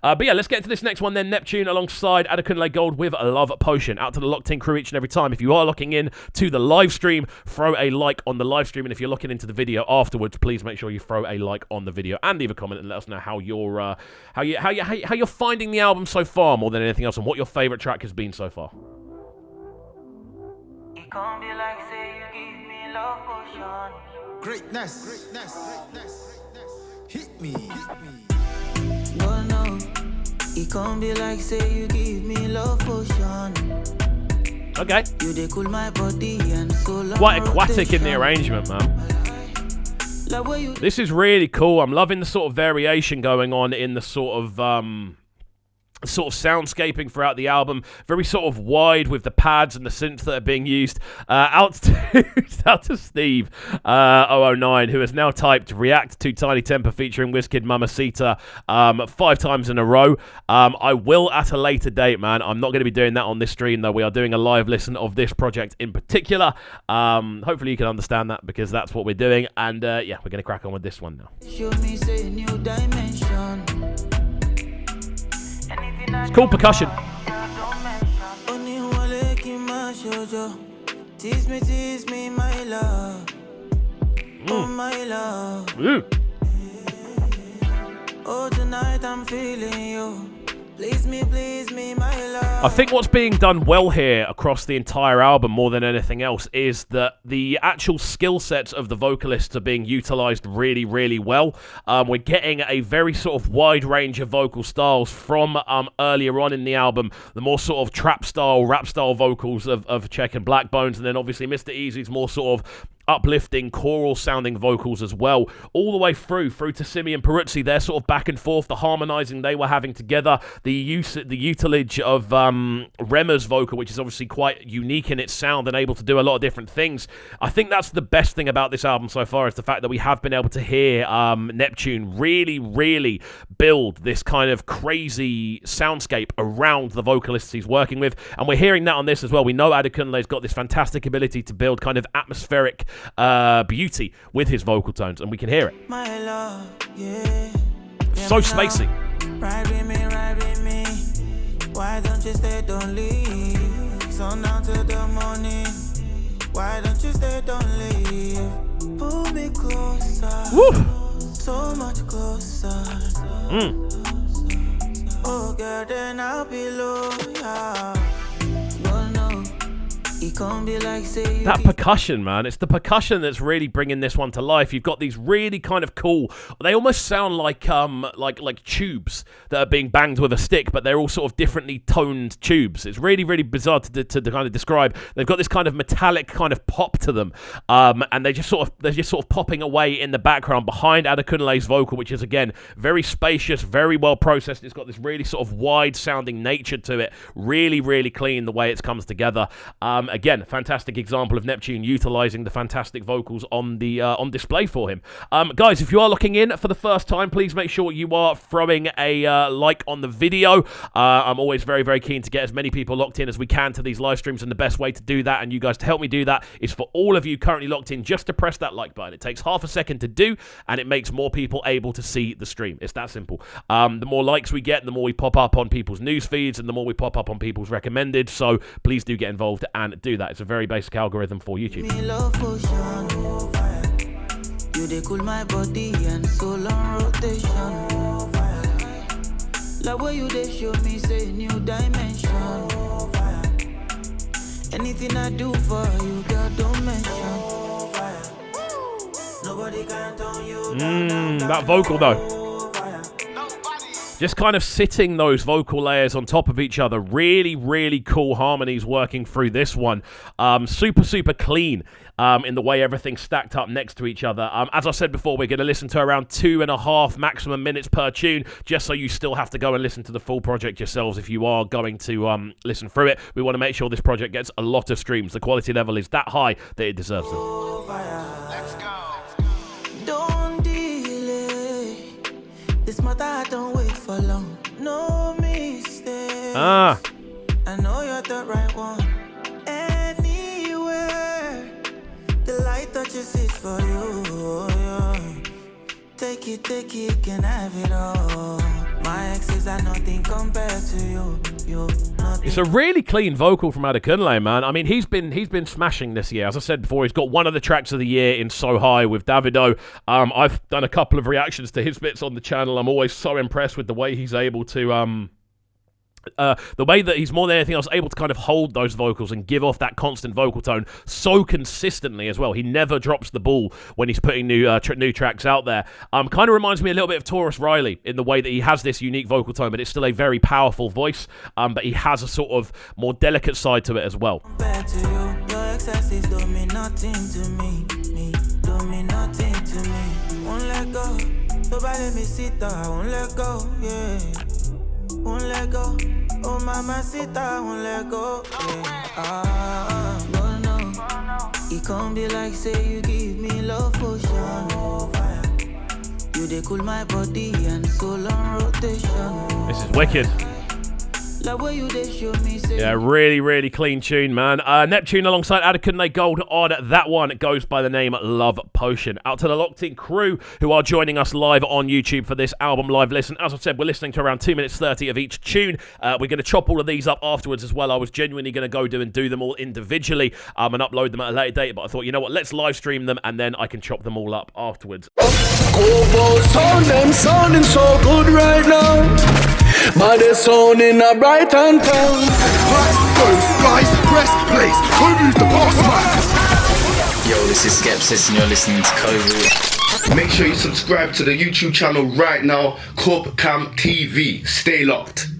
But yeah, let's get into this next one then. Neptune alongside Adekunle Gold with a Love Potion. Out to the locked in crew each and every time. If you are looking in to the live stream, throw a like on the live stream. And if you're looking into the video afterwards, please make sure you throw a like on the video and leave a comment and let us know how you're finding the album so far more than anything else, and what your favorite track has been so far. It can't be like say you give me love potion. Greatness. Hit me. No, it can't be like say you give me love potion. Okay. You dey cool my body and soul. Quite aquatic in the arrangement, man. This is really cool. I'm loving the sort of variation going on in the sort of soundscaping throughout the album. Very sort of wide with the pads and the synths that are being used. Out to Steve 009, who has now typed react to Tiny Temper featuring Wizkid Mamacita 5 times in a row. I will at a later date, man. I'm not going to be doing that on this stream, though. We are doing a live listen of this project in particular. Hopefully you can understand that, because that's what we're doing. And yeah, we're going to crack on with this one now. Show me say new dimension. It's called percussion. Tease me, my love. Oh, my love. Oh, tonight I'm feeling you. Please me, my love. I think what's being done well here across the entire album more than anything else is that the actual skill sets of the vocalists are being utilized really, really well. We're getting a very sort of wide range of vocal styles from earlier on in the album. The more sort of trap style, rap style vocals of Check and Black Bones, and then obviously Mr. Easy's more sort of uplifting choral sounding vocals as well, all the way through to Simi and Peruzzi. They're sort of back and forth, the harmonizing they were having together, the utilage of Rema's vocal, which is obviously quite unique in its sound and able to do a lot of different things. I think that's the best thing about this album so far, is the fact that we have been able to hear Neptune really build this kind of crazy soundscape around the vocalists he's working with, and we're hearing that on this as well. We know Adekunle's got this fantastic ability to build kind of atmospheric beauty with his vocal tones, and we can hear it. My love, yeah. So spacey. Ride with me. Why don't you stay, don't leave? Sun down to the morning. Why don't you stay, don't leave? Pull me closer. Woo. So much closer. Oh girl, then I'll be loyal. Be like that percussion, man. It's the percussion that's really bringing this one to life. You've got these really kind of cool, they almost sound like tubes that are being banged with a stick, but they're all sort of differently toned tubes. It's really bizarre to kind of describe. They've got this kind of metallic kind of pop to them, and they're just sort of popping away in the background behind Adekunle's vocal, which is again very spacious, very well processed. It's got this really sort of wide sounding nature to it. Really clean the way it comes together. Again, fantastic example of Neptune utilizing the fantastic vocals on the on display for him. Guys, if you are looking in for the first time, please make sure you are throwing a like on the video. I'm always very keen to get as many people locked in as we can to these live streams, and the best way to do that, and you guys to help me do that, is for all of you currently locked in just to press that like button. It takes half a second to do, and it makes more people able to see the stream. It's that simple. The more likes we get, the more we pop up on people's news feeds, and the more we pop up on people's recommended. So please do get involved and do that. It's a very basic algorithm for YouTube. You dey cool my body and soul on rotation. Love where you dey show me say new dimension. Anything I do for you, girl, don't mention. Nobody can turn you down. That vocal though. Just kind of sitting those vocal layers on top of each other. Really cool harmonies working through this one. Super clean in the way everything's stacked up next to each other. As I said before, we're going to listen to around 2.5 maximum minutes per tune, just so you still have to go and listen to the full project yourselves if you are going to listen through it. We want to make sure this project gets a lot of streams. The quality level is that high that it deserves them. Let's go. Don't delay. This matter I don't wait for long. No mistake. I know you're the right one. Anywhere the light touches it for you. Take it, can have it all. My exes are nothing compared to you. It's a really clean vocal from Adekunle, man. I mean, he's been smashing this year. As I said before, he's got one of the tracks of the year in So High with Davido. I've done a couple of reactions to his bits on the channel. I'm always so impressed with the way he's able to the way that he's more than anything else able to kind of hold those vocals and give off that constant vocal tone so consistently as well. He never drops the ball when he's putting new tracks out there. Kind of reminds me a little bit of Taurus Riley in the way that he has this unique vocal tone, but it's still a very powerful voice. But he has a sort of more delicate side to it as well. Compared to you, your excesses don't mean nothing to me. Don't mean nothing to me. Won't let go. Nobody let me sit down. Won't let go. Yeah. Won't let go. Oh, mama, sit down, won't let go. Yeah. Oh, no. It can't be like, say, you give me love potion. You they cool my body and soul on rotation. This is wicked. Love what you they show me, say. Yeah, really, really clean tune, man. Neptune alongside Adekunle Gold on that one. It goes by the name Love Potion. Out to the locked-in crew who are joining us live on YouTube for this album live listen. As I said, we're listening to around 2 minutes 30 of each tune. We're going to chop all of these up afterwards as well. I was genuinely going to go do them all individually and upload them at a later date, but I thought, you know what, let's live stream them and then I can chop them all up afterwards. Them sounding so good right now. But they're sounding a bright and town. Press, place. Who's the boss man? Yo, this is Skepsis and you're listening to KXVU. Make sure you subscribe to the YouTube channel right now, CubCamTV. Stay locked.